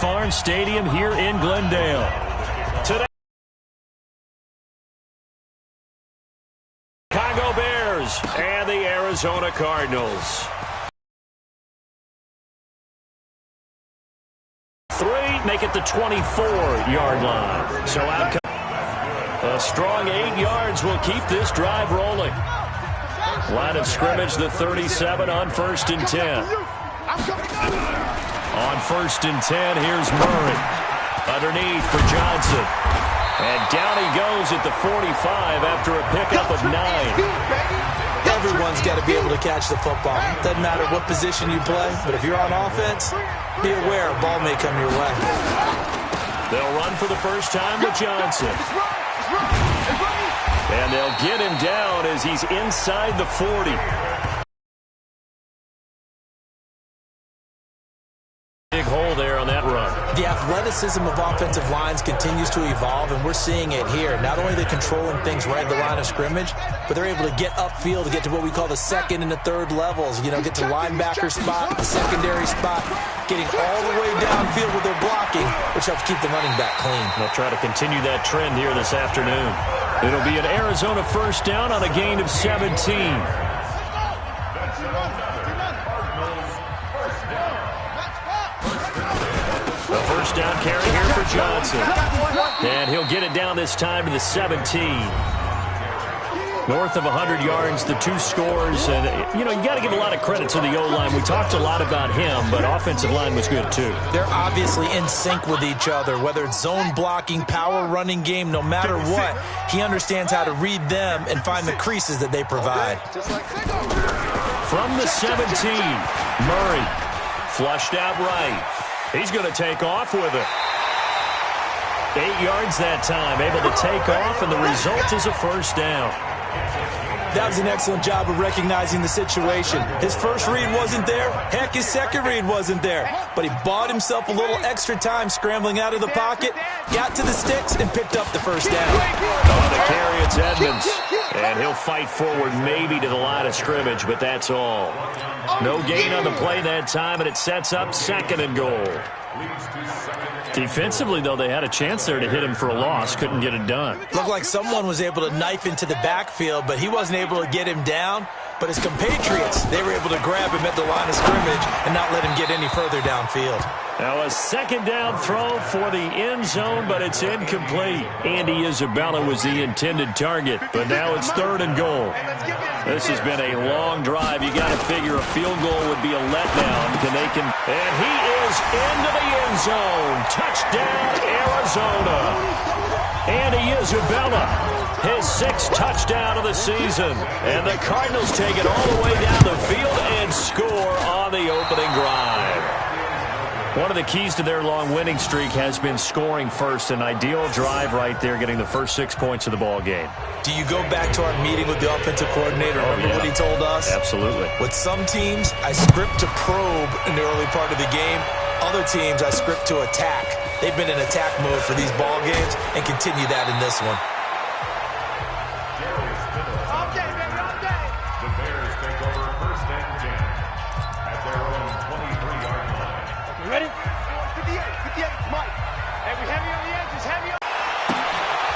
Farm Stadium here in Glendale. Today, Chicago Bears and the Arizona Cardinals. 3 make it the 24-yard line. So out a strong 8 yards will keep this drive rolling. Line of scrimmage, the 37 on 1st and 10. On 1st and 10, here's Murray. Underneath for Johnson. And down he goes at the 45 after a pickup of 9. Everyone's got to be able to catch the football. Doesn't matter what position you play, but if you're on offense, be aware a ball may come your way. They'll run for the first time with Johnson. And they'll get him down as he's inside the 40. Big hole there on that run. The athleticism of offensive lines continues to evolve, and we're seeing it here. Not only are they controlling things right at the line of scrimmage, but they're able to get upfield to get to what we call the second and the third levels. You know, get to linebacker spot, the secondary spot, getting all the way downfield with their blocking, which helps keep the running back clean. They'll try to continue that trend here this afternoon. It'll be an Arizona first down on a gain of 17. The first down carry here for Johnson. And he'll get it down this time to the 17. North of 100 yards, the 2 scores. And, you know, you got to give a lot of credit to the O-line. We talked a lot about him, but offensive line was good, too. They're obviously in sync with each other, whether it's zone blocking, power running game, no matter what. He understands how to read them and find the creases that they provide. From the 17, Murray flushed out right. He's going to take off with it. 8 yards that time, able to take off, and the result is a first down. That was an excellent job of recognizing the situation. His first read wasn't there. Heck, his second read wasn't there. But he bought himself a little extra time scrambling out of the pocket, got to the sticks, and picked up the first down. On the carry, it's Edmonds. And he'll fight forward maybe to the line of scrimmage, but that's all. No gain on the play that time, and it sets up 2nd and goal. Defensively, though, they had a chance there to hit him for a loss. Couldn't get it done. Looked like someone was able to knife into the backfield, but he wasn't able to get him down. But his compatriots, they were able to grab him at the line of scrimmage and not let him get any further downfield. Now a 2nd down throw for the end zone, but it's incomplete. Andy Isabella was the intended target, but now it's 3rd and goal. This has been a long drive. You got to figure a field goal would be a letdown. And he is into the end zone. Touchdown, Arizona. Andy Isabella, his 6th touchdown of the season. And the Cardinals take it all the way down the field and score on the opening drive. One of the keys to their long winning streak has been scoring first. An ideal drive right there, getting the first 6 points of the ball game. Do you go back to our meeting with the offensive coordinator? Remember what he told us? Absolutely. With some teams, I script to probe in the early part of the game. Other teams, I script to attack. They've been in attack mode for these ball games and continue that in this one. The Bears take over 1st and 10 at their own 23-yard line. You ready? 58, Mike. And we heavy on the edges, heavy on.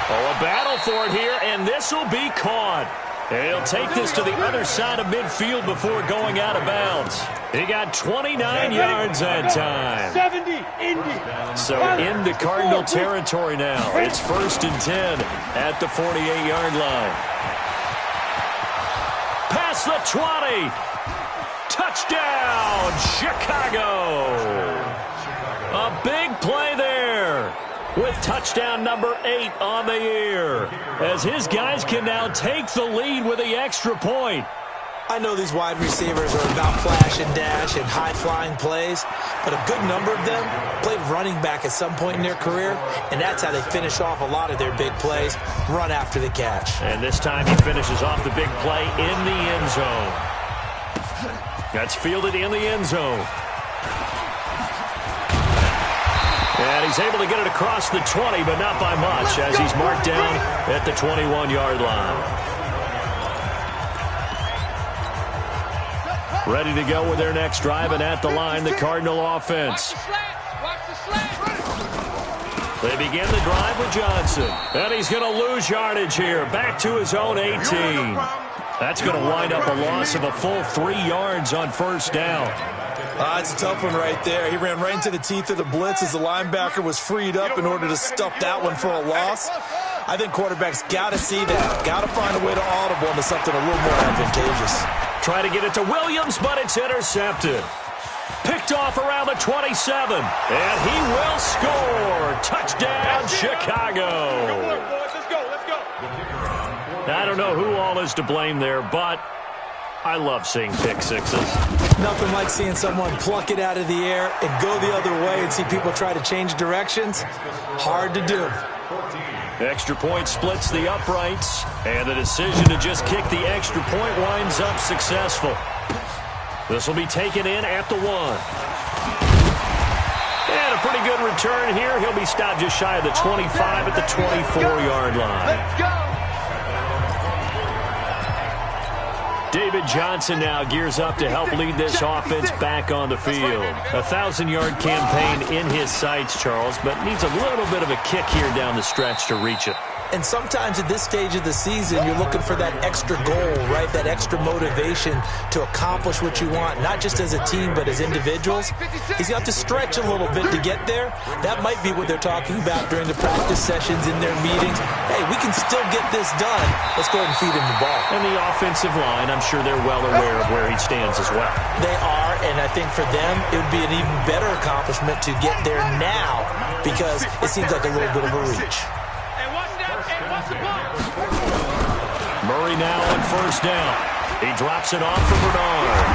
Oh, a battle for it here, and this will be caught. And he'll take this to the other side of midfield before going out of bounds. He got 29 yards that time. 70, Indy. So into Cardinal territory now. It's 1st and 10 at the 48-yard line. Past the 20. Touchdown, Chicago. A big play there with touchdown number 8 on the year, as his guys can now take the lead with the extra point. I know these wide receivers are about flash and dash and high-flying plays, but a good number of them played running back at some point in their career, and that's how they finish off a lot of their big plays, run after the catch. And this time he finishes off the big play in the end zone. That's fielded in the end zone. And he's able to get it across the 20, but not by much, as he's marked down at the 21-yard line. Ready to go with their next drive, and at the line, the Cardinal offense. Watch the slant. They begin the drive with Johnson. And he's going to lose yardage here. Back to his own 18. That's going to wind up a loss of a full 3 yards on first down. It's a tough one right there. He ran right into the teeth of the blitz as the linebacker was freed up in order to stuff that one for a loss. I think quarterbacks got to see that. Got to find a way to audible into something a little more advantageous. Try to get it to Williams, but it's intercepted. Picked off around the 27. And he will score. Touchdown, Chicago. Let's go. I don't know who all is to blame there, but I love seeing pick sixes. Nothing like seeing someone pluck it out of the air and go the other way and see people try to change directions. Hard to do. Extra point splits the uprights, and the decision to just kick the extra point winds up successful. This will be taken in at the 1. And a pretty good return here. He'll be stopped just shy of the 25 at the 24-yard line. Let's go. David Johnson now gears up to help lead this offense back on the field. A 1,000-yard campaign in his sights, Charles, but needs a little bit of a kick here down the stretch to reach it. And sometimes at this stage of the season, you're looking for that extra goal, right? That extra motivation to accomplish what you want, not just as a team, but as individuals. He's got to stretch a little bit to get there. That might be what they're talking about during the practice sessions in their meetings. Hey, we can still get this done. Let's go ahead and feed him the ball. And the offensive line, I'm sure they're well aware of where he stands as well. They are, and I think for them, it would be an even better accomplishment to get there now because it seems like a little bit of a reach. Murray now on first down. He drops it off for Bernard.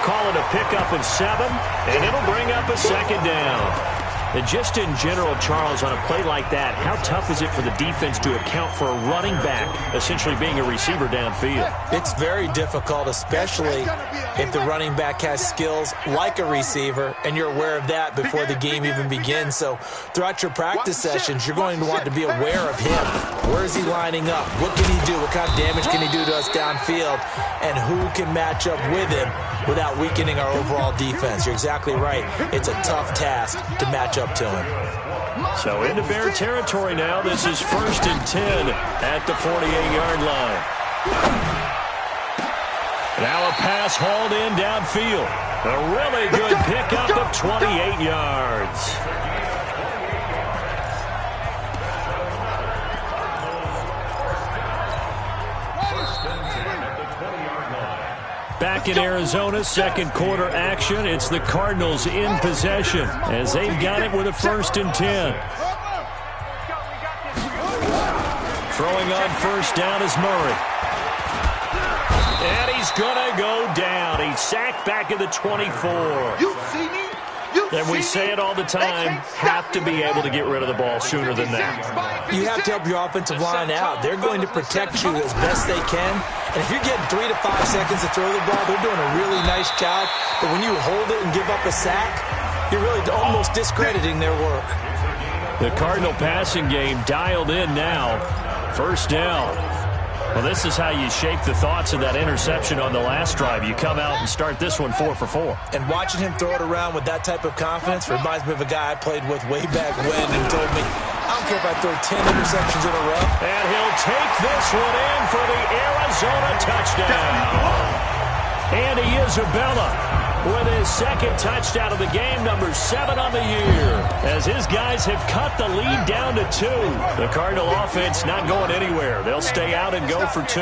Call it a pickup of 7, and it'll bring up a second down. And just in general, Charles, on a play like that, how tough is it for the defense to account for a running back essentially being a receiver downfield? It's very difficult, especially if the running back has skills like a receiver, and you're aware of that before the game even begins. So throughout your practice sessions, you're going to want to be aware of him. Where is he lining up? What can he do? What kind of damage can he do to us downfield? And who can match up with him without weakening our overall defense? You're exactly right. It's a tough task to match up to him. So into Bear territory now. This is 1st and 10 at the 48-yard line. Now a pass hauled in downfield. A really good pickup of 28 yards. Back in Arizona, second quarter action. It's the Cardinals in possession as they've got it with a 1st and 10. Throwing on first down is Murray. And he's going to go down. He's sacked back at the 24. You see me? And we say it all the time, have to be able to get rid of the ball sooner than that. You have to help your offensive line out. They're going to protect you as best they can. And if you're getting 3 to 5 seconds to throw the ball, they're doing a really nice job. But when you hold it and give up a sack, you're really almost discrediting their work. The Cardinal passing game dialed in now. First down. Well, this is how you shape the thoughts of that interception on the last drive. You come out and start this one 4 for 4. And watching him throw it around with that type of confidence reminds me of a guy I played with way back when and told me, I don't care if I throw 10 interceptions in a row. And he'll take this one in for the Arizona touchdown. Andy Isabella with his second touchdown of the game, number 7 on the year, as his guys have cut the lead down to 2. The Cardinal offense not going anywhere. They'll stay out and go for 2.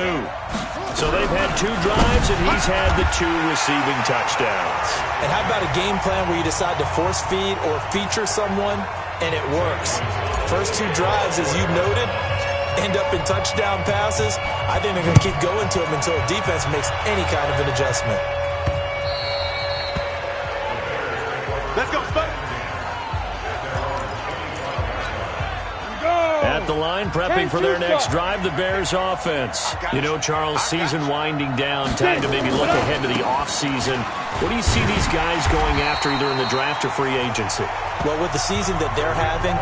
So they've had 2 drives, and he's had the 2 receiving touchdowns. And how about a game plan where you decide to force feed or feature someone, and it works? First 2 drives, as you noted, end up in touchdown passes. I think they're going to keep going to them until the defense makes any kind of an adjustment. Let's go, Spud. At the line, prepping for their next drive, the Bears offense. You know, Charles, season winding down, time to maybe look ahead to the offseason. What do you see these guys going after either in the draft or free agency? Well, with the season that they're having,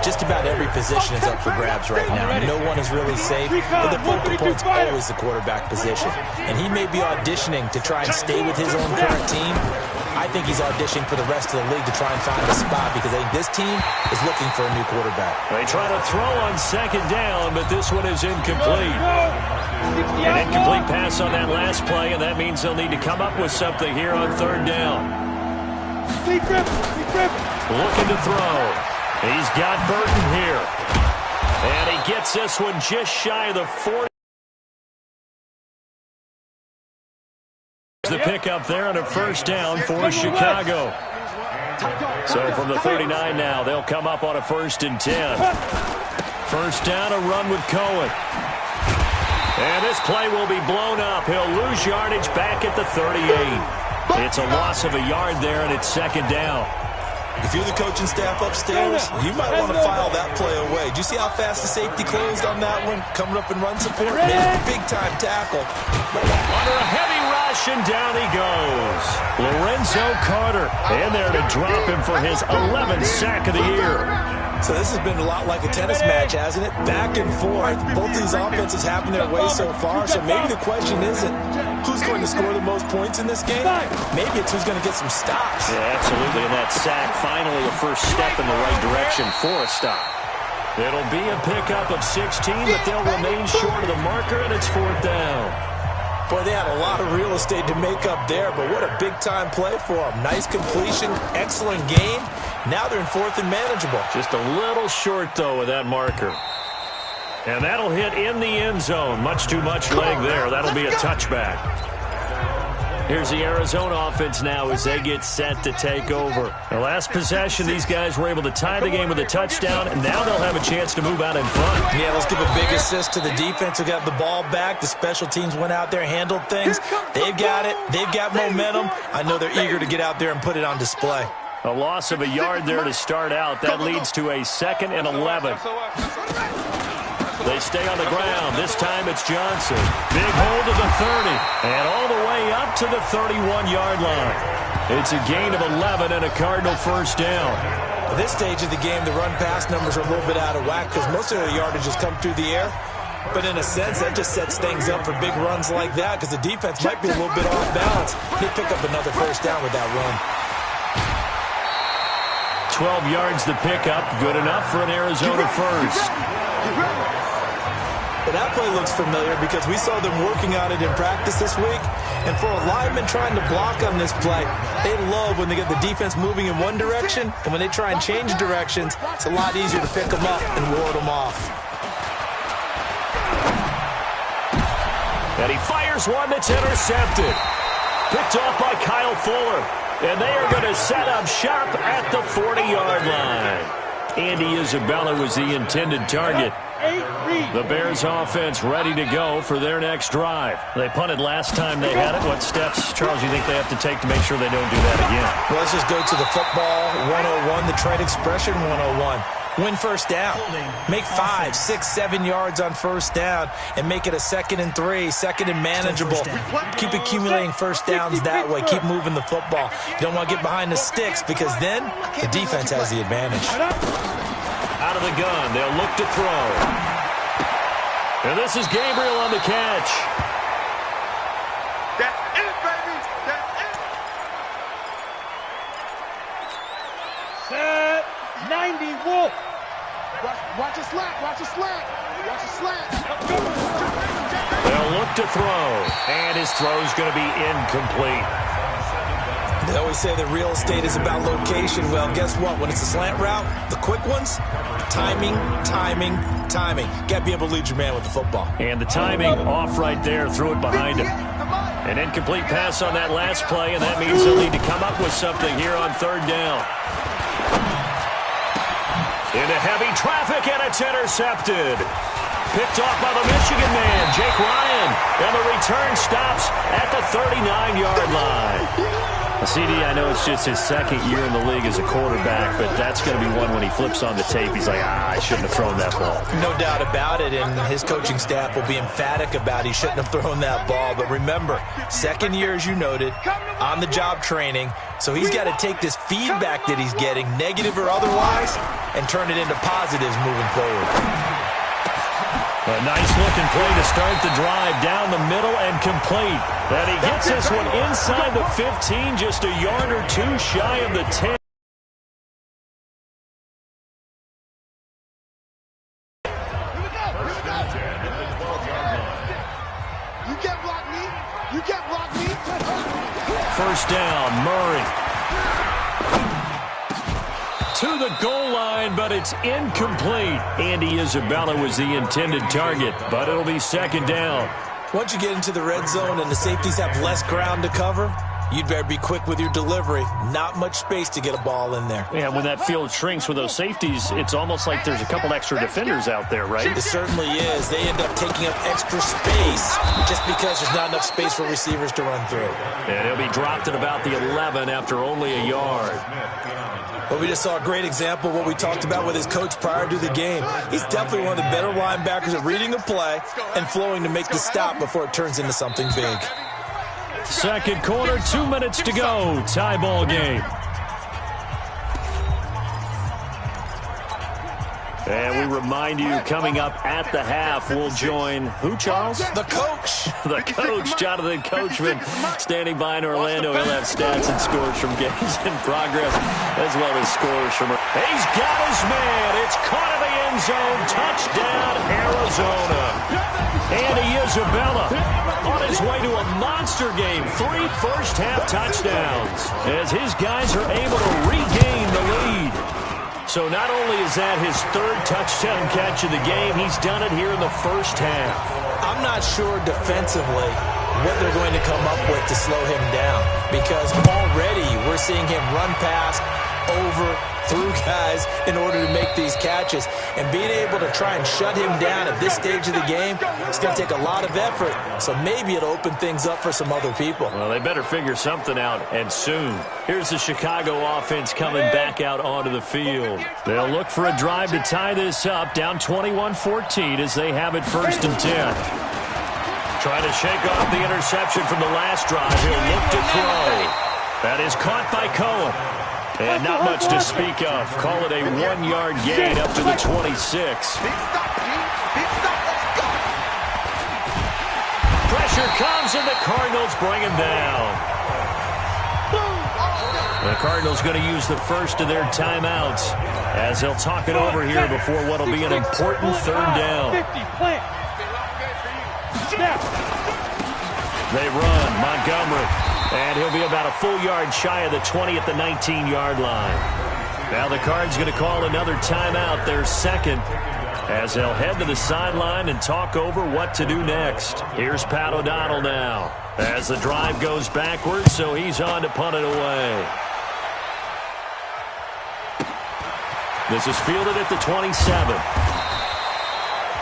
just about every position is up for grabs right now. No one is really safe, but the focal point's always the quarterback position. And he may be auditioning to try and stay with his own current team, I think he's auditioning for the rest of the league to try and find a spot because I think this team is looking for a new quarterback. They try to throw on second down, but this one is incomplete. An incomplete pass on that last play, and that means they'll need to come up with something here on third down. Looking to throw. He's got Burton here. And he gets this one just shy of the 40. The pickup there on a first down for Chicago. So from the 39 now, they'll come up on a 1st and 10. First down, a run with Cohen. And this play will be blown up. He'll lose yardage back at the 38. It's a loss of a yard there, and it's 2nd down. If you're the coaching staff upstairs, you might want to file that play away. Do you see how fast the safety closed on that one? Coming up in run support. Made a big-time tackle. Under a heavy rush, and down he goes. Lorenzo Carter in there to drop him for his 11th sack of the year. So this has been a lot like a tennis match, hasn't it? Back and forth. Both these offenses happen their way so far, so maybe the question isn't who's going to score the most points in this game. Maybe it's who's going to get some stops. Yeah, absolutely. And that sack, finally a first step in the right direction for a stop. It'll be a pickup of 16, but they'll remain short of the marker, and it's 4th down. Boy, they had a lot of real estate to make up there, but what a big-time play for them. Nice completion, excellent game. Now they're in 4th and manageable. Just a little short, though, with that marker. And that'll hit in the end zone. Much too much leg there. That'll be a touchback. Here's the Arizona offense now as they get set to take over. The last possession, these guys were able to tie the game with a touchdown, and now they'll have a chance to move out in front. Yeah, let's give a big assist to the defense who got the ball back. The special teams went out there, handled things. They've got it. They've got momentum. I know they're eager to get out there and put it on display. A loss of a yard there to start out. That leads to a 2nd and 11. They stay on the ground. This time it's Johnson. Big hole to the 30. And all the way up to the 31-yard line. It's a gain of 11 and a Cardinal first down. At this stage of the game, the run-pass numbers are a little bit out of whack because most of the yardage has come through the air. But in a sense, that just sets things up for big runs like that because the defense might be a little bit off balance. They pick up another first down with that run. 12 yards the pickup. Good enough for an Arizona first. But that play looks familiar because we saw them working on it in practice this week. And for a lineman trying to block on this play, they love when they get the defense moving in one direction. And when they try and change directions, it's a lot easier to pick them up and ward them off. And he fires one that's intercepted. Picked off by Kyle Fuller. And they are going to set up shop at the 40-yard line. Andy Isabella was the intended target. The Bears offense ready to go for their next drive. They punted last time they had it. What steps, Charles, do you think they have to take to make sure they don't do that again? Well, let's just go to the football 101, the trade expression 101. Win first down. Make 5, 6, 7 yards on first down and make it a 2nd and 3, 2nd and manageable. Keep accumulating first downs that way. Keep moving the football. You don't want to get behind the sticks because then the defense has the advantage. Out of the gun, they'll look to throw. And this is Gabriel on the catch. That's it, baby. That's it. Set 90 Wolf. Watch a slant. Watch a slant. Watch a slant. They'll look to throw. And his throw is going to be incomplete. They always say that real estate is about location. Well, guess what? When it's a slant route, the quick ones, timing, timing, timing. Got to be able to lead your man with the football. And the timing off right there, threw it behind him. An incomplete pass on that last play, and that means they'll need to come up with something here on third down. Into heavy traffic, and it's intercepted. Picked off by the Michigan man, Jake Ryan. And the return stops at the 39-yard line. CD, I know it's just his 2nd year in the league as a quarterback, but that's going to be one when he flips on the tape. He's like, I shouldn't have thrown that ball. No doubt about it, and his coaching staff will be emphatic about he shouldn't have thrown that ball. But remember, 2nd year, as you noted, on-the-job training, so he's got to take this feedback that he's getting, negative or otherwise, and turn it into positives moving forward. A nice-looking play to start the drive down the middle and complete. And he gets this one inside the 15, just a yard or two shy of the 10. First down, Murray. To the goal line, but it's incomplete. Andy Isabella was the intended target, but it'll be second down. Once you get into the red zone and the safeties have less ground to cover, you'd better be quick with your delivery. Not much space to get a ball in there. Yeah, when that field shrinks with those safeties, it's almost like there's a couple extra defenders out there, right? It certainly is. They end up taking up extra space just because there's not enough space for receivers to run through. And he'll be dropped at about the 11 after only a yard. But we just saw a great example of what we talked about with his coach prior to the game. He's definitely one of the better linebackers at reading a play and flowing to make the stop before it turns into something big. Second quarter, 2 minutes to go. Tie ball game. And we remind you, coming up at the half, we'll join who, Charles? The coach. The coach, Jonathan Coachman, standing by in Orlando. He'll have stats and scores from games in progress, as well as scores from... He's got his man. It's caught in the end zone. Touchdown, Arizona. Andy Isabella on his way to a monster game. 3 first-half touchdowns as his guys are able to regain the lead. So not only is that his third touchdown catch of the game, he's done it here in the first half. I'm not sure defensively what they're going to come up with to slow him down, because already we're seeing him run past, over, through guys in order to make these catches. And being able to try and shut him down at this stage of the game, it's going to take a lot of effort. So maybe it'll open things up for some other people. Well, they better figure something out, and soon. Here's the Chicago offense coming back out onto the field. They'll look for a drive to tie this up, down 21-14 as they have it 1st and 10. Trying to shake off the interception from the last drive. He'll look to throw. That is caught by Cohen. And not much to speak of. Call it a 1-yard gain up to the 26. Pressure comes, and the Cardinals bring him down. The Cardinals going to use the first of their timeouts as they'll talk it over here before what will be an important 3rd down. They run. Montgomery. And he'll be about a full yard shy of the 20 at the 19-yard line. Now the Cards going to call another timeout, their second, as they'll head to the sideline and talk over what to do next. Here's Pat O'Donnell now as the drive goes backwards, so he's on to punt it away. This is fielded at the 27.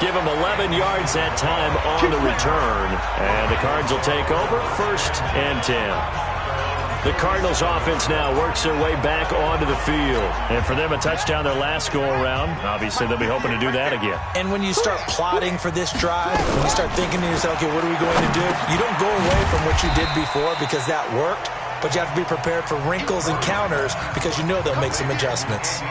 Give him 11 yards that time on the return. And the Cards will take over 1st and 10. The Cardinals offense now works their way back onto the field. And for them, a touchdown their last go-around. Obviously, they'll be hoping to do that again. And when you start plotting for this drive, when you start thinking to yourself, okay, what are we going to do? You don't go away from what you did before because that worked. But you have to be prepared for wrinkles and counters because you know they'll make some adjustments.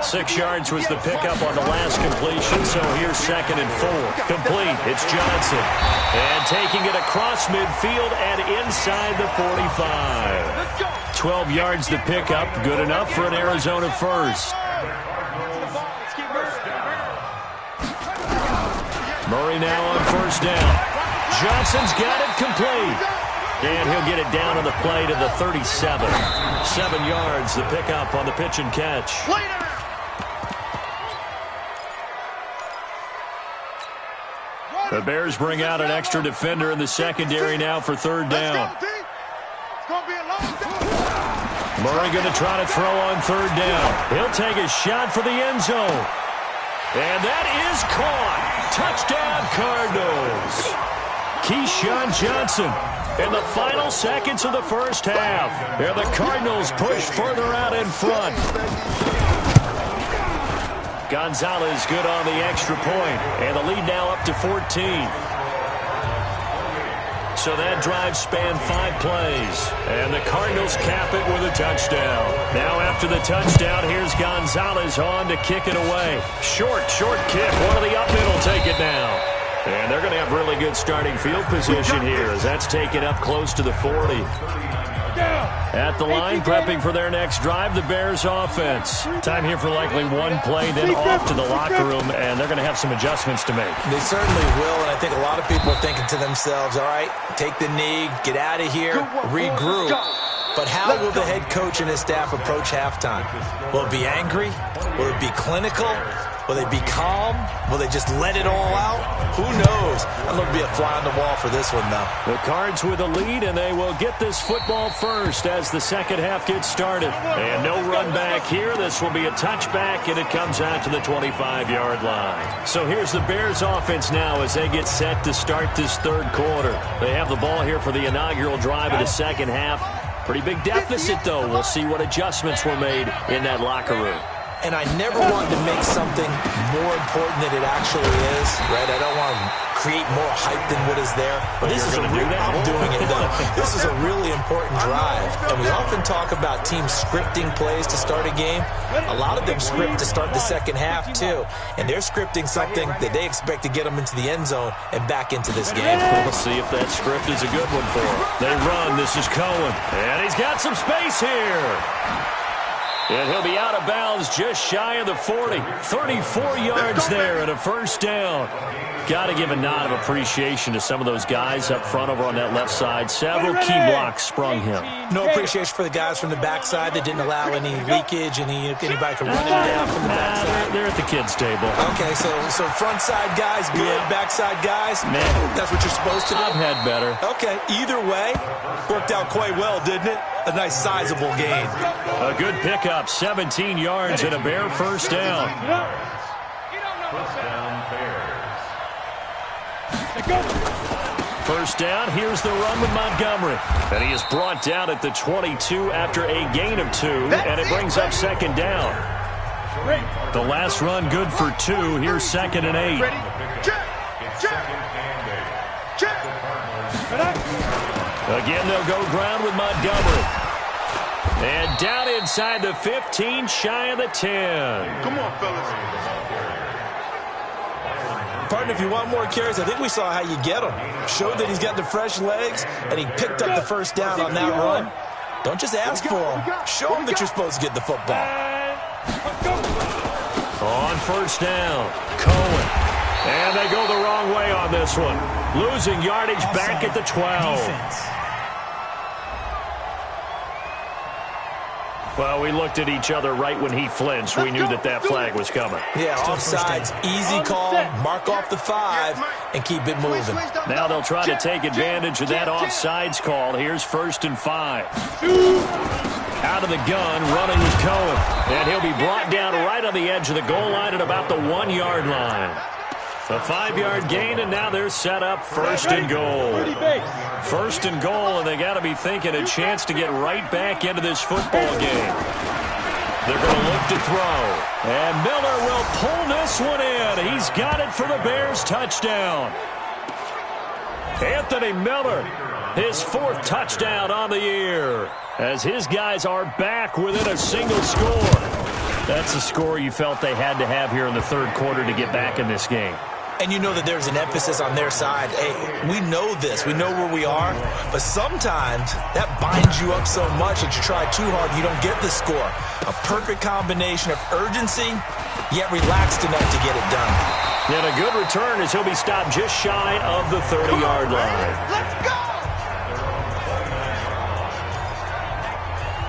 6 yards was the pickup on the last completion, so here's 2nd and 4. Complete. It's Johnson. And taking it across midfield and inside the 45. 12 yards the pickup. Good enough for an Arizona first. Murray now on 1st down. Johnson's got it complete. And he'll get it down on the play to the 37. 7 yards, the pickup on the pitch and catch. The Bears bring out an extra defender in the secondary now for 3rd down. Murray going to try to throw on 3rd down. He'll take a shot for the end zone. And that is caught. Touchdown, Cardinals. Keyshawn Johnson. In the final seconds of the first half, and the Cardinals push further out in front. Gonzalez good on the extra point, and the lead now up to 14. So that drive spanned 5 plays. And the Cardinals cap it with a touchdown. Now after the touchdown, here's Gonzalez on to kick it away. Short kick. One of the up middle take it now. And they're going to have really good starting field position here as that's taken up close to the 40. At the line, prepping for their next drive, the Bears offense. Time here for likely one play, then off to the locker room, and they're going to have some adjustments to make. They certainly will, and I think a lot of people are thinking to themselves, all right, take the knee, get out of here, regroup. But how will the head coach and his staff approach halftime? Will it be angry? Will it be clinical? Will they be calm? Will they just let it all out? Who knows? I'd love to be a fly on the wall for this one, though. The Cards with a lead, and they will get this football first as the second half gets started. And no run back here. This will be a touchback, and it comes out to the 25-yard line. So here's the Bears offense now as they get set to start this third quarter. They have the ball here for the inaugural drive of the second half. Pretty big deficit, though. We'll see what adjustments were made in that locker room. And I never wanted to make something more important than it actually is, right? I don't want to create more hype than what is there. But this is I'm doing it, though. This is a really important drive. And we often talk about teams scripting plays to start a game. A lot of them script to start the second half, too. And they're scripting something that they expect to get them into the end zone and back into this game. We'll see if that script is a good one for them. They run. This is Cohen. And he's got some space here. And he'll be out of bounds just shy of the 40. 34 yards there and a first down. Got to give a nod of appreciation to some of those guys up front over on that left side. Several key blocks sprung him. No appreciation for the guys from the backside that didn't allow any leakage, anybody to run him down from the backside. They're at the kids' table. Okay, so front side guys good, backside guys, man, that's what you're supposed to do? I've had better. Okay, either way, worked out quite well, didn't it? A nice sizable gain. A good pickup, 17 yards and a Bear first down. First down, Bears. First down, here's the run with Montgomery. And he is brought down at the 22 after a gain of 2, and it brings up second down. The last run good for 2. Here's 2nd and 8. Again, they'll go ground with Montgomery. And down inside the 15, shy of the 10. Come on, fellas. Partner, if you want more carries, I think we saw how you get him. Showed that he's got the fresh legs, and he picked up the first down on that run. Don't just ask for him. Show him that you're supposed to get the football. On first down, Cohen. And they go the wrong way on this one. Losing yardage back at the 12. Well, we looked at each other right when he flinched. We knew that flag was coming. Yeah, offsides, easy call, mark off the 5, and keep it moving. Now they'll try to take advantage of that offsides call. Here's 1st and 5. Out of the gun, running with Cohen. And he'll be brought down right on the edge of the goal line at about the 1-yard line. A 5-yard gain, and now they're set up 1st and goal. 1st and goal, and they got to be thinking a chance to get right back into this football game. They're going to look to throw. And Miller will pull this one in. He's got it for the Bears touchdown. Anthony Miller, his 4th touchdown on the year, as his guys are back within a single score. That's a score you felt they had to have here in the third quarter to get back in this game. And you know that there's an emphasis on their side. Hey, we know this. We know where we are. But sometimes that binds you up so much that you try too hard, you don't get the score. A perfect combination of urgency, yet relaxed enough to get it done. And a good return as he'll be stopped just shy of the 30-yard line. Let's go!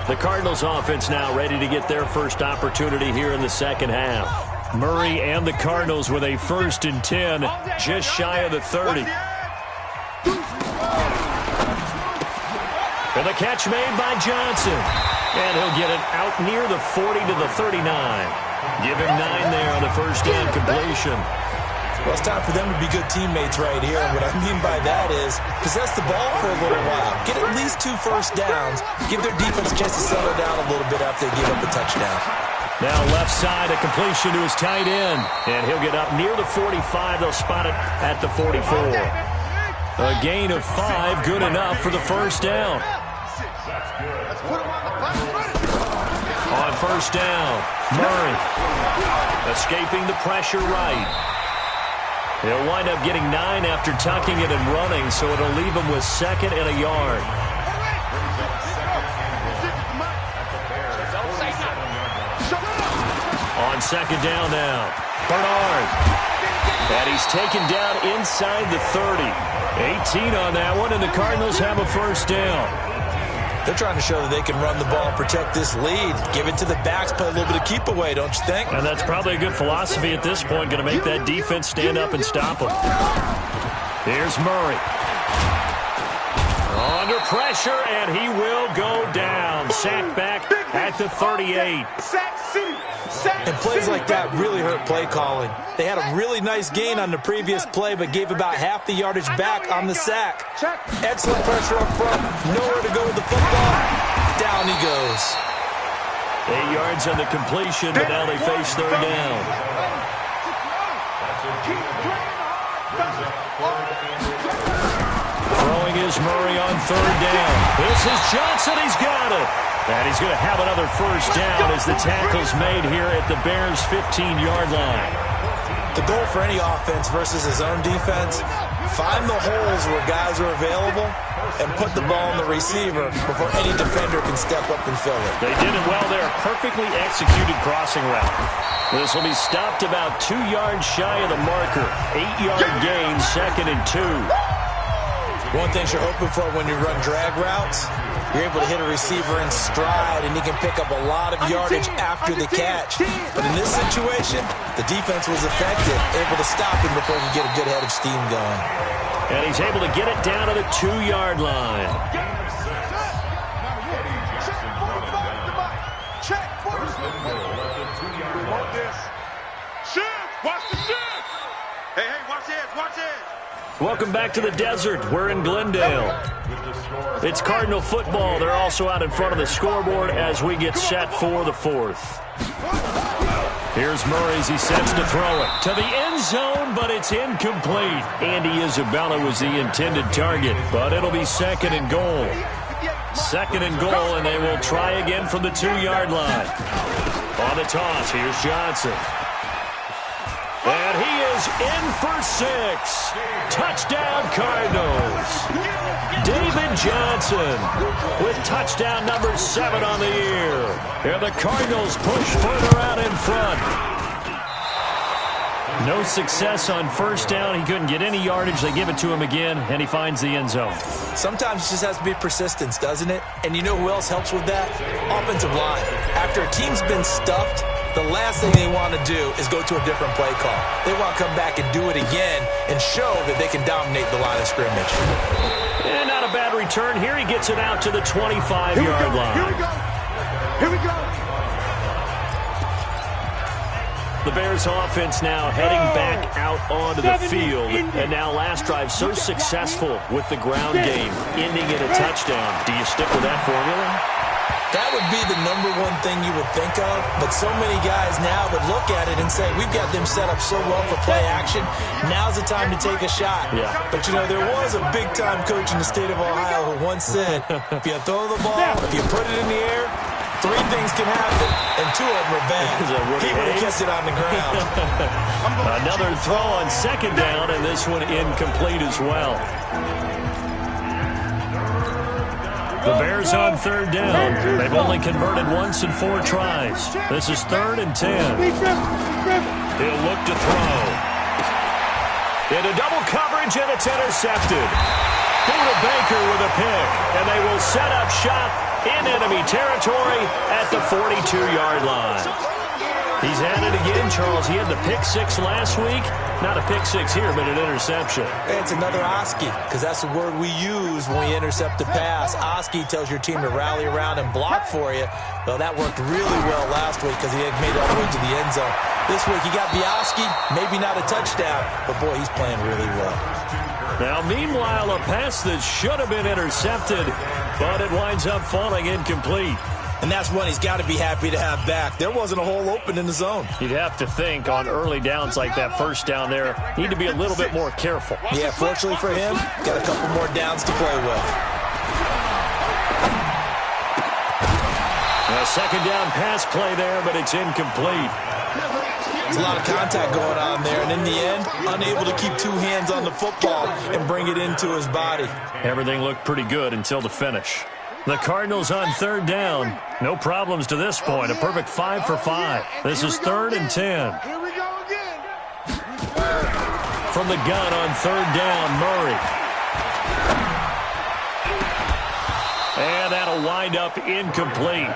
The Cardinals offense now ready to get their first opportunity here in the second half. Murray and the Cardinals with a 1st and 10, just shy of the 30. And the catch made by Johnson. And he'll get it out near the 40 to the 39. Give him 9 there on the first down completion. Well, it's time for them to be good teammates right here. And what I mean by that is possess the ball for a little while. Get at least 2 first downs. Give their defense a chance to settle down a little bit after they give up a touchdown. Now left side, a completion to his tight end. And he'll get up near the 45. They'll spot it at the 44. A gain of 5, good enough for the first down. On first down, Murray escaping the pressure right. He'll wind up getting 9 after tucking it and running, so it'll leave him with 2nd and a yard. On 2nd down now, Bernard. And he's taken down inside the 30. 18 on that one, and the Cardinals have a first down. They're trying to show that they can run the ball, protect this lead, give it to the backs, play a little bit of keep away, don't you think? And that's probably a good philosophy at this point, going to make that defense stand up and stop them. Here's Murray. Under pressure, and he will go down. Sacked back at the 38. And plays like that really hurt play calling. They had a really nice gain on the previous play, but gave about half the yardage back on the sack. Excellent pressure up front. Nowhere to go with the football. Down he goes. 8 yards on the completion, but now they face 3rd down. Throwing is Murray on 3rd down. This is Johnson. He's got it. And he's going to have another first down as the tackle's made here at the Bears' 15-yard line. The goal for any offense versus his own defense, find the holes where guys are available and put the ball on the receiver before any defender can step up and fill it. They did it well there. Perfectly executed crossing route. This will be stopped about 2 yards shy of the marker. 8-yard gain, 2nd and 2. One thing you're hoping for when you run drag routes, you're able to hit a receiver in stride, and he can pick up a lot of yardage after the catch. But in this situation, the defense was effective, able to stop him before he could get a good head of steam going. And he's able to get it down to the 2-yard line. Watch the shift. Hey, watch this, watch this. Welcome back to the desert. We're in Glendale. It's Cardinal football. They're also out in front of the scoreboard as we get set for the 4th. Here's Murray as he sets to throw it to the end zone, but it's incomplete. Andy Isabella was the intended target, but it'll be 2nd and goal. 2nd and goal, and they will try again from the 2-yard line. On the toss, here's Johnson. And he is in for 6. Touchdown, Cardinals. David Johnson with touchdown number 7 on the year. And the Cardinals push further out in front. No success on first down. He couldn't get any yardage. They give it to him again, and he finds the end zone. Sometimes it just has to be persistence, doesn't it? And you know who else helps with that? Offensive line. After a team's been stuffed, the last thing they want to do is go to a different play call. They want to come back and do it again and show that they can dominate the line of scrimmage. And not a bad return here. He gets it out to the 25-yard line. Here we go. Here we go. The Bears offense now heading back out onto the field. And now last drive so successful with the ground game, ending in a touchdown. Do you stick with that formula? That would be the number one thing you would think of, but so many guys now would look at it and say, we've got them set up so well for play action, now's the time to take a shot. Yeah. But, you know, there was a big-time coach in the state of Ohio who once said, if you throw the ball, if you put it in the air, 3 things can happen, and 2 of them are bad. He would have kept it on the ground. Another throw on 2nd down, and this one incomplete as well. The Bears on 3rd down. They've only converted once in 4 tries. This is 3rd and 10. He'll look to throw. Into double coverage, and it's intercepted. Buda Baker with a pick, and they will set up shop in enemy territory at the 42-yard line. He's at it again, Charles. He had the pick 6 last week. Not a pick 6 here, but an interception. It's another Oski, because that's the word we use when we intercept a pass. Oski tells your team to rally around and block for you. Well, that worked really well last week because he had made it all the way to the end zone. This week, he got the Oski, maybe not a touchdown, but boy, he's playing really well. Now, meanwhile, a pass that should have been intercepted, but it winds up falling incomplete. And that's one he's got to be happy to have back. There wasn't a hole open in the zone. You'd have to think on early downs like that first down there, need to be a little bit more careful. Yeah, fortunately for him, got a couple more downs to play with. A second down pass play there, but it's incomplete. There's a lot of contact going on there, and in the end, unable to keep two hands on the football and bring it into his body. Everything looked pretty good until the finish. The Cardinals on third down. No problems to this point. A perfect 5 for 5. This is 3rd and 10. Here we go again. From the gun on third down, Murray. And that'll wind up incomplete.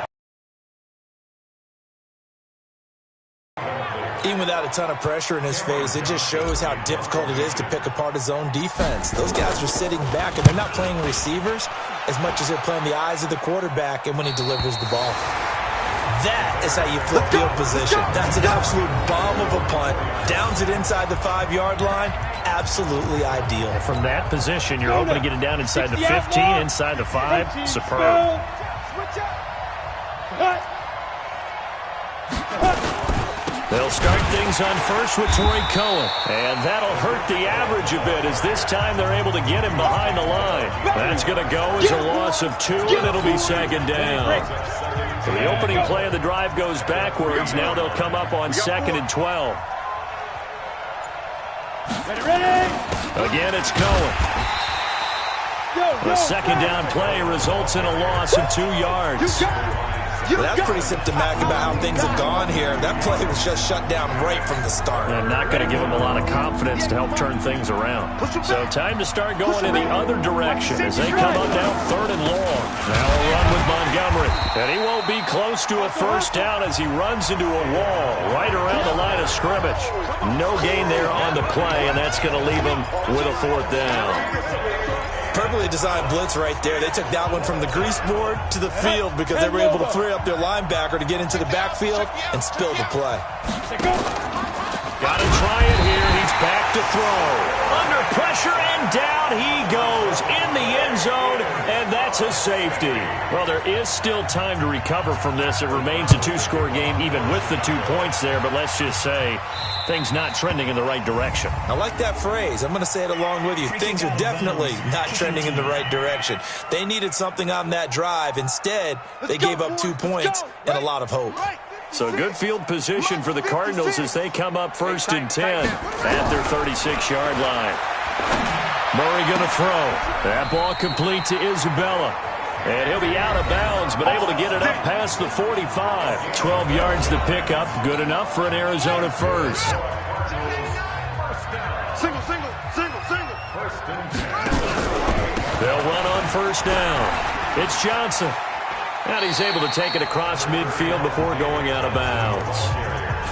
Even without a ton of pressure in his face, it just shows how difficult it is to pick apart his own defense. Those guys are sitting back, and they're not playing receivers as much as they're playing the eyes of the quarterback and when he delivers the ball. That is how you flip field position. That's an absolute bomb of a punt. Downs it inside the 5-yard line. Absolutely ideal. From that position, you're hoping to get it down inside the 15, inside the 5. Superb. They'll start things on first with Torrey Cohen. And that'll hurt the average a bit as this time they're able to get him behind the line. That's going to go as a loss of 2, and it'll be second down. So the opening play of the drive goes backwards. Now they'll come up on 2nd and 12. Again, it's Cohen. The second down play results in a loss of 2 yards. Well, that's pretty symptomatic about how things have gone here. That play was just shut down right from the start. And not going to give them a lot of confidence to help turn things around. So time to start going in the other direction as they come up now 3rd and long. Now a run with Montgomery. And he won't be close to a first down as he runs into a wall right around the line of scrimmage. No gain there on the play, and that's going to leave him with a 4th down. Perfectly designed blitz right there. They took that one from the grease board to the field because they were able to free up their linebacker to get into the backfield and spill the play. Got to try it here. He's back to throw. Under pressure, and down he goes in the end zone, and that's a safety. Well, there is still time to recover from this. It remains a 2-score game even with the 2 points there, but let's just say things not trending in the right direction. I like that phrase. I'm going to say it along with you. Things are definitely not trending in the right direction. They needed something on that drive. Instead, they gave up 2 points and a lot of hope. So good field position for the Cardinals as they come up 1st and 10 at their 36-yard line. Murray going to throw. That ball complete to Isabella. And he'll be out of bounds, but able to get it up past the 45. 12 yards to pick up. Good enough for an Arizona first. Single. They'll run on first down. It's Johnson. And he's able to take it across midfield before going out of bounds.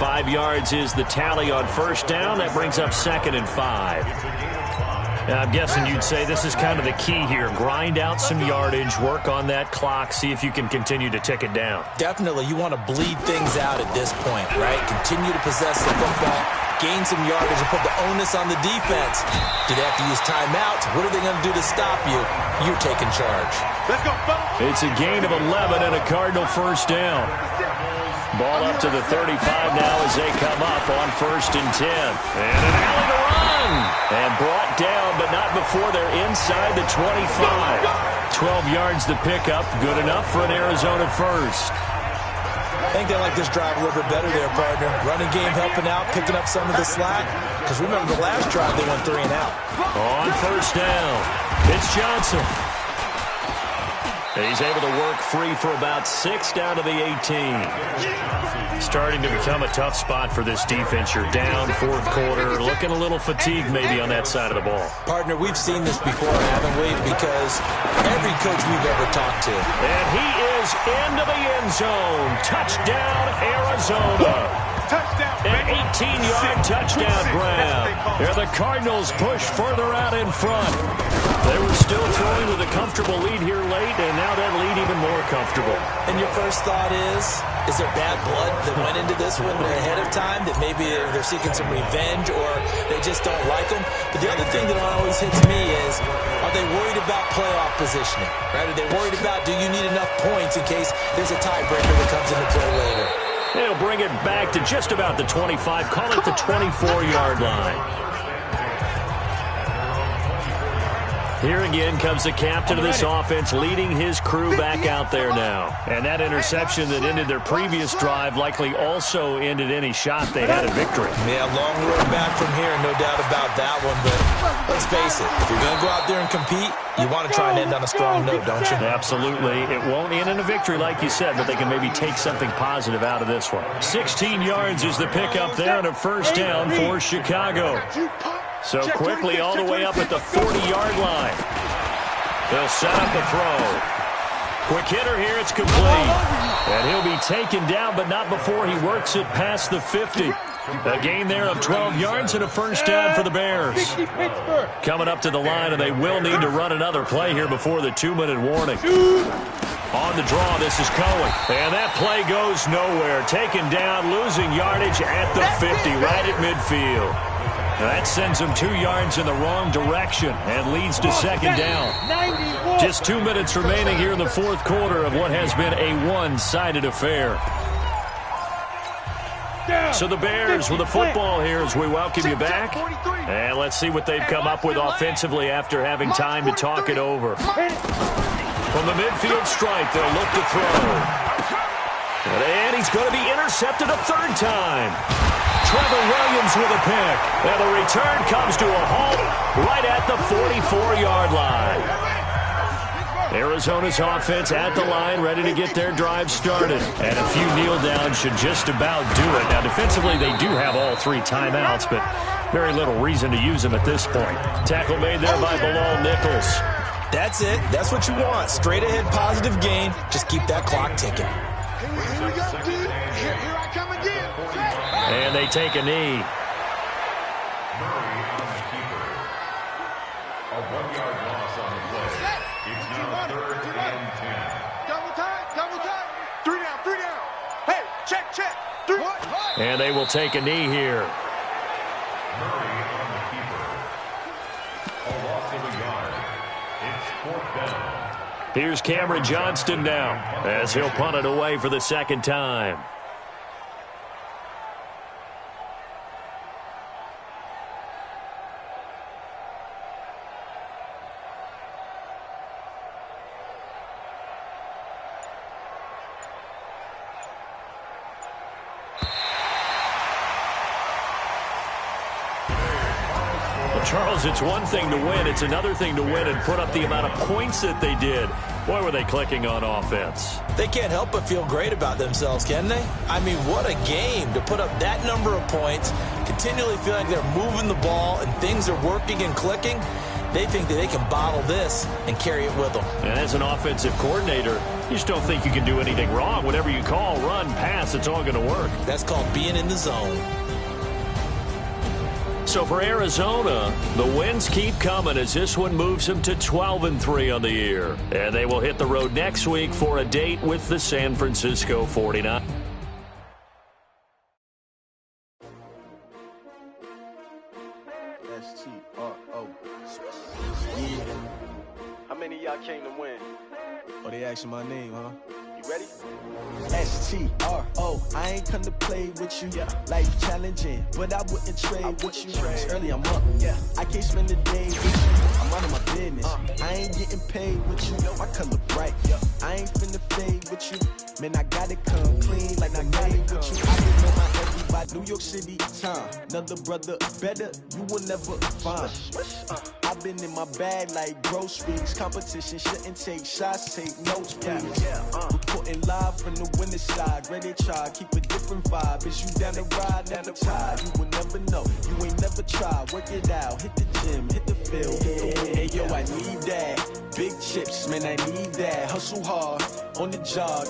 5 yards is the tally on first down. That brings up 2nd and 5. I'm guessing you'd say this is kind of the key here. Grind out some yardage, work on that clock, see if you can continue to tick it down. Definitely, you want to bleed things out at this point, right? Continue to possess the football, gain some yardage, and put the onus on the defense. Do they have to use timeouts? What are they going to do to stop you? You're taking charge. Let's go, fellas. It's a gain of 11 and a Cardinal first down. Ball up to the 35 now as they come up on 1st and 10. And an alley to run. And brought down, but not before they're inside the 25. 12 yards to pick up. Good enough for an Arizona first. I think they like this drive a little bit better there, partner. Running game helping out, picking up some of the slack. Because remember the last drive, they went 3 and out. On first down, it's Johnson. And he's able to work free for about 6 down to the 18. Starting to become a tough spot for this defense. You're down 4th quarter, looking a little fatigued maybe on that side of the ball. Partner, we've seen this before, haven't we? Because every coach we've ever talked to. And he is into the end zone. Touchdown, Arizona. Touchdown, An 16-yard touchdown grab. Here the Cardinals push further out in front. They were still throwing with a comfortable lead here late, and now that lead even more comfortable. And your first thought is there bad blood that went into this one ahead of time, that maybe they're seeking some revenge or they just don't like them? But the other thing that always hits me is, are they worried about playoff positioning? Right? Are they worried about, do you need enough points in case there's a tiebreaker that comes into play later? They'll bring it back to just about the 25, call it the 24-yard line. Here again comes the captain of this offense, leading his crew back out there now. And that interception that ended their previous drive likely also ended any shot they had at victory. Yeah, long road back from here, no doubt about that one. But let's face it, if you're going to go out there and compete, you want to try and end on a strong note, don't you? Absolutely. It won't end in a victory like you said, but they can maybe take something positive out of this one. 16 yards is the pickup there and a first down for Chicago. So quickly all the way up at the 40-yard line. They'll set up the throw. Quick hitter here, it's complete. And he'll be taken down, but not before he works it past the 50. A gain there of 12 yards and a first down for the Bears. Coming up to the line, and they will need to run another play here before the 2-minute warning. On the draw, this is Cohen. And that play goes nowhere. Taken down, losing yardage at the 50, right at midfield. That sends them 2 yards in the wrong direction and leads to second down. Just 2 minutes remaining here in the fourth quarter of what has been a one-sided affair. So the Bears with the football here as we welcome you back. And let's see what they've come up with offensively after having time to talk it over. From the midfield stripe, they'll look to throw. And he's going to be intercepted a third time. Trevor Williams with a pick. And the return comes to a halt right at the 44-yard line. Arizona's offense at the line, ready to get their drive started. And a few kneel downs should just about do it. Now, defensively, they do have all 3 timeouts, but very little reason to use them at this point. Tackle made there by Bilal Nichols. That's it. That's what you want. Straight ahead, positive gain. Just keep that clock ticking. Here we go, dude. Here I come again. And they take a knee. Murray on the keeper. A 1-yard loss on the play. It's now 3rd and 10. Double time. 3 down. Hey, check. 3. And they will take a knee here. Murray on the keeper. A loss of a yard. It's 4th down. Here's Cameron Johnston now as he'll punt it away for the second time. Charles, it's one thing to win. It's another thing to win and put up the amount of points that they did. Boy, were they clicking on offense. They can't help but feel great about themselves, can they? I mean, what a game to put up that number of points, continually feeling like they're moving the ball and things are working and clicking. They think that they can bottle this and carry it with them. And as an offensive coordinator, you just don't think you can do anything wrong. Whatever you call, run, pass, it's all going to work. That's called being in the zone. So for Arizona, the wins keep coming as this one moves them to 12-3 on the year. And they will hit the road next week for a date with the San Francisco 49ers. S-T-R-O. Yeah. How many of y'all came to win? Oh, they asking my name, huh? You ready? S-T-R-O. I ain't come to play with you. Life challenging, but I wouldn't trade with you. It's early, I'm up. I can't spend the day with you. I'm out of my business. I ain't getting paid with you. My color bright. I ain't finna fade with you. Man, I gotta come clean like I made with you. I didn't know my everybody. New York City time. Another brother better, you will never find. I've been in my bag like groceries. Competition shouldn't take shots, take notes, please. Reporting live from the winning side. Ready to try, keep a different vibe. Is you down the ride, never tired. You will never know, you ain't never tried. Work it out, hit the gym, hit the field, hit the win. Hey yo, I need that. Big chips, man, I need that. Hustle hard on the job.